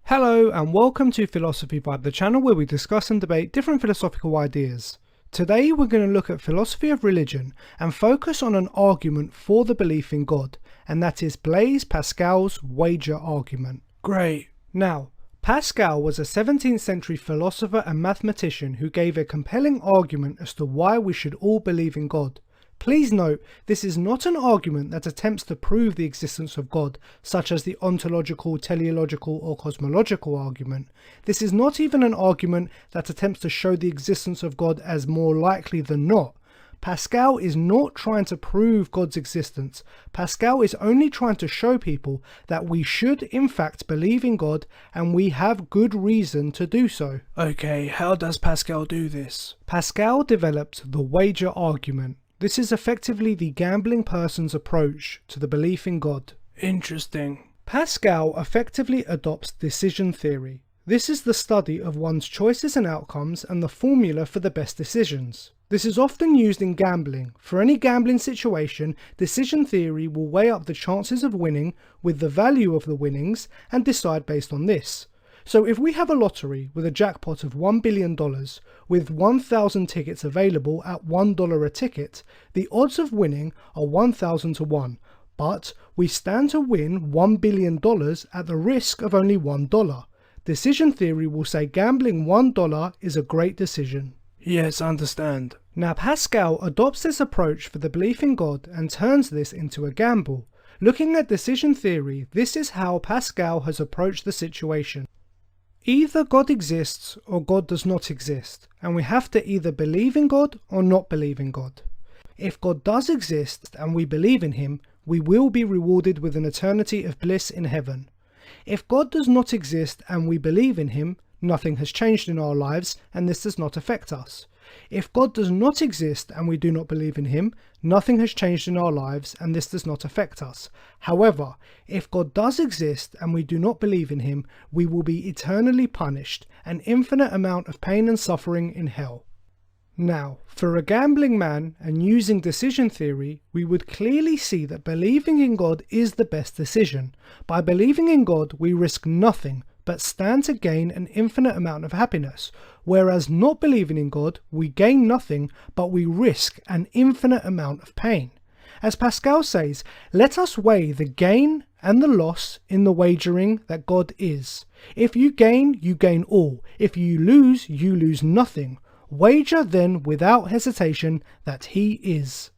Hello and welcome to Philosophy Vibe, the channel where we discuss and debate different philosophical ideas. Today we're going to look at philosophy of religion and focus on an argument for the belief in God, and that is Blaise Pascal's wager argument. Great. Now, Pascal was a 17th century philosopher and mathematician who gave a compelling argument as to why we should all believe in God. Please note, this is not an argument that attempts to prove the existence of God, such as the ontological, teleological or cosmological argument. This is not even an argument that attempts to show the existence of God as more likely than not. Pascal is not trying to prove God's existence. Pascal is only trying to show people that we should in fact believe in God, and we have good reason to do so. Okay, how does Pascal do this? Pascal developed the wager argument. This is effectively the gambling person's approach to the belief in God. Interesting. Pascal effectively adopts decision theory. This is the study of one's choices and outcomes and the formula for the best decisions. This is often used in gambling. For any gambling situation, decision theory will weigh up the chances of winning with the value of the winnings and decide based on this. So if we have a lottery with a jackpot of $1 billion with 1,000 tickets available at $1 a ticket, the odds of winning are 1,000 to 1, but we stand to win $1 billion at the risk of only $1. Decision theory will say gambling $1 is a great decision. Yes, I understand. Now Pascal adopts this approach for the belief in God and turns this into a gamble. Looking at decision theory, this is how Pascal has approached the situation. Either God exists or God does not exist, and we have to either believe in God or not believe in God. If God does exist and we believe in him, we will be rewarded with an eternity of bliss in heaven. If God does not exist and we believe in him, nothing has changed in our lives and this does not affect us. If God does not exist and we do not believe in him, nothing has changed in our lives and this does not affect us. However, if God does exist and we do not believe in him, we will be eternally punished, an infinite amount of pain and suffering in hell. Now, for a gambling man and using decision theory, we would clearly see that believing in God is the best decision. By believing in God, we risk nothing, but stand to gain an infinite amount of happiness, whereas not believing in God, we gain nothing, but we risk an infinite amount of pain. As Pascal says, let us weigh the gain and the loss in the wagering that God is. If you gain all. If you lose nothing. Wager then without hesitation that he is.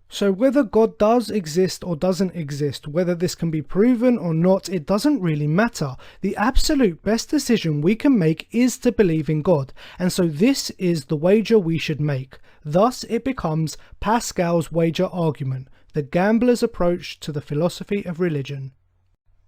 So whether God does exist or doesn't exist, whether this can be proven or not, it doesn't really matter. The absolute best decision we can make is to believe in God, and so this is the wager we should make. Thus it becomes Pascal's wager argument, the gambler's approach to the philosophy of religion.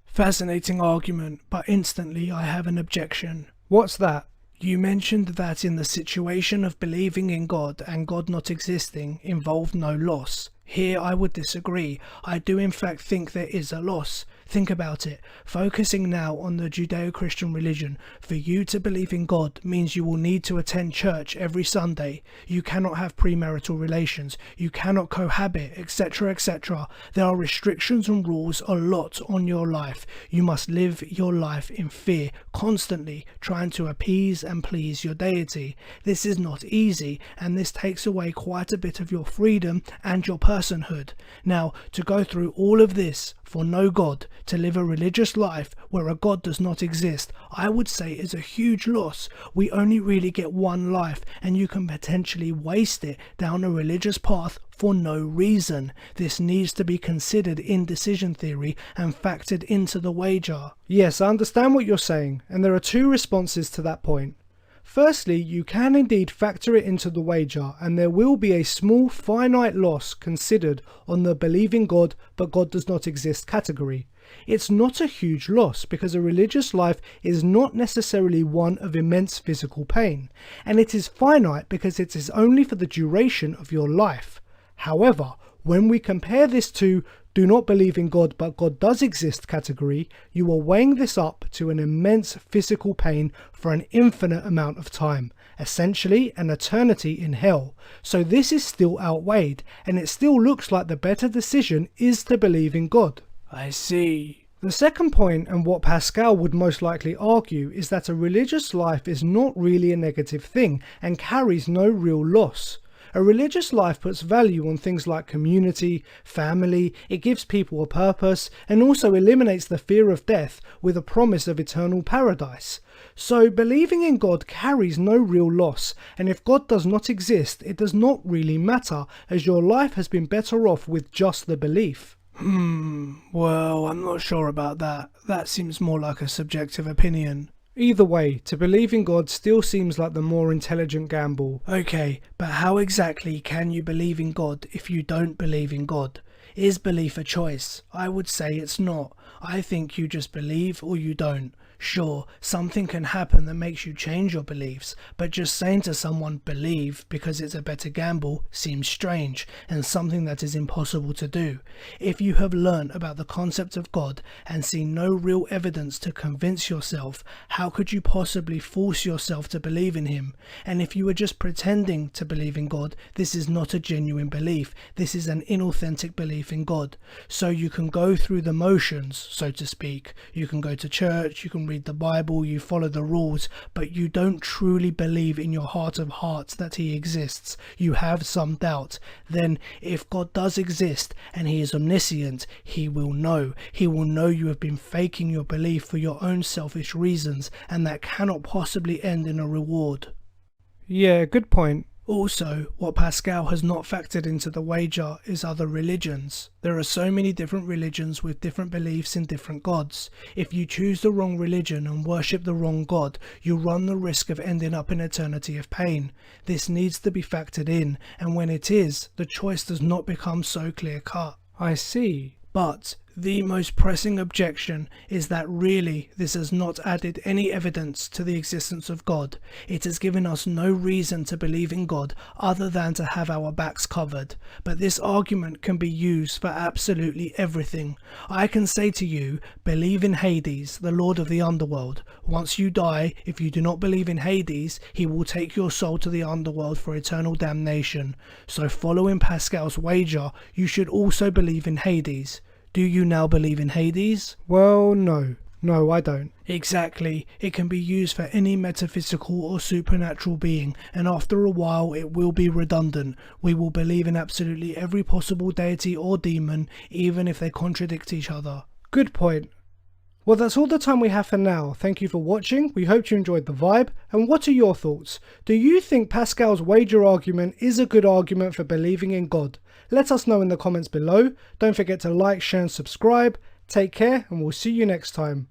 Fascinating argument, but instantly I have an objection. What's that? You mentioned that in the situation of believing in God and God not existing involved no loss. Here I would disagree. I do in fact think there is a loss. Think about it. Focusing now on the Judeo-Christian religion, for you to believe in God means you will need to attend church every Sunday. You cannot have premarital relations. You cannot cohabit, etc., etc. There are restrictions and rules a lot on your life. You must live your life in fear, constantly trying to appease and please your deity. This is not easy, and this takes away quite a bit of your freedom and your personhood. Now, to go through all of this for no God, to live a religious life where a God does not exist, I would say is a huge loss. We only really get one life, and you can potentially waste it down a religious path for no reason. This needs to be considered in decision theory and factored into the wager. Yes, I understand what you're saying, and there are two responses to that point. Firstly, you can indeed factor it into the wager, and there will be a small finite loss considered on the believing God but God does not exist category. It's not a huge loss because a religious life is not necessarily one of immense physical pain, and it is finite because it is only for the duration of your life. However, when we compare this to do not believe in God but God does exist category, you are weighing this up to an immense physical pain for an infinite amount of time. essentially an eternity in hell. So this is still outweighed, and it still looks like the better decision is to believe in God. I see. The second point, and what Pascal would most likely argue, is that a religious life is not really a negative thing and carries no real loss. A religious life puts value on things like community, family, it gives people a purpose, and also eliminates the fear of death with a promise of eternal paradise. So believing in God carries no real loss, and if God does not exist, it does not really matter, as your life has been better off with just the belief. Well, I'm not sure about that. That seems more like a subjective opinion. Either way, to believe in God still seems like the more intelligent gamble. Okay, but how exactly can you believe in God if you don't believe in God? Is belief a choice? I would say it's not. I think you just believe or you don't. Sure, something can happen that makes you change your beliefs, but just saying to someone believe because it's a better gamble seems strange and something that is impossible to do. If you have learned about the concept of God and seen no real evidence to convince yourself, how could you possibly force yourself to believe in him? And if you are just pretending to believe in God, this is not a genuine belief. This is an inauthentic belief in God. So you can go through the motions, so to speak. You can go to church, you can read the Bible, you follow the rules, but you don't truly believe in your heart of hearts that he exists. You have some doubt. Then if God does exist and he is omniscient, he will know. He will know you have been faking your belief for your own selfish reasons, and that cannot possibly end in a reward. Yeah, good point. Also, what Pascal has not factored into the wager is other religions. There are so many different religions with different beliefs in different gods. If you choose the wrong religion and worship the wrong god, you run the risk of ending up in eternity of pain. This needs to be factored in, and when it is, the choice does not become so clear-cut. I see. But the most pressing objection is that really this has not added any evidence to the existence of God. It has given us no reason to believe in God other than to have our backs covered. But this argument can be used for absolutely everything. I can say to you, believe in Hades, the Lord of the Underworld. Once you die, if you do not believe in Hades, he will take your soul to the underworld for eternal damnation. So following Pascal's wager, you should also believe in Hades. Do you now believe in Hades? Well, no. No, I don't. Exactly. It can be used for any metaphysical or supernatural being, and after a while it will be redundant. We will believe in absolutely every possible deity or demon, even if they contradict each other. Good point. Well, that's all the time we have for now. Thank you for watching. We hope you enjoyed the vibe. And what are your thoughts? Do you think Pascal's wager argument is a good argument for believing in God? Let us know in the comments below. Don't forget to like, share and subscribe. Take care, and we'll see you next time.